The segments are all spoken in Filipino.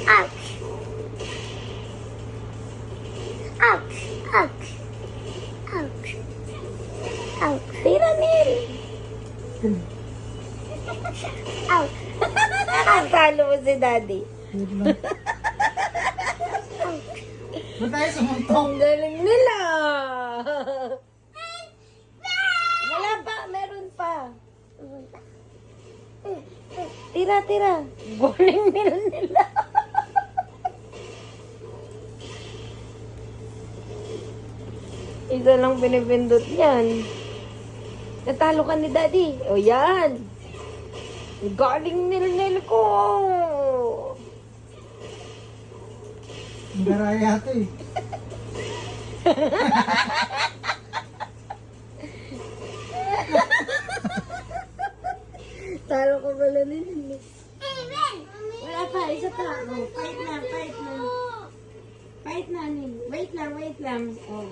Ouch. Ouch. Ouch. Ouch. Ouch. Tira, Nil. Ouch. Talo mo si Daddy. Wait lang. Ba't tayo sumuntong? Ang galing nila. Wala pa, meron pa. Tira, tira. Galing nila. Isa lang pinipindot yan. Natalo ka ni Daddy. O yan. Galing nil ko. Ang garaya ito eh. Talo ko pala nil. Wala pa, isa pa. Oh, fight na, fight na. Fight na, Nil. Wait lang. Oh.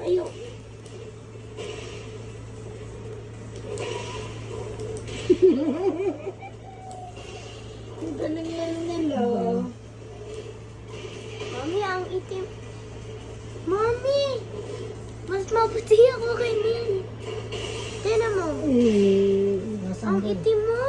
Ayo. Ang galing nila. Mami, ang itim. Mami! Mas mabuti ako kay Neil. Tignan mo. Ang Nasaan ba? itim mo.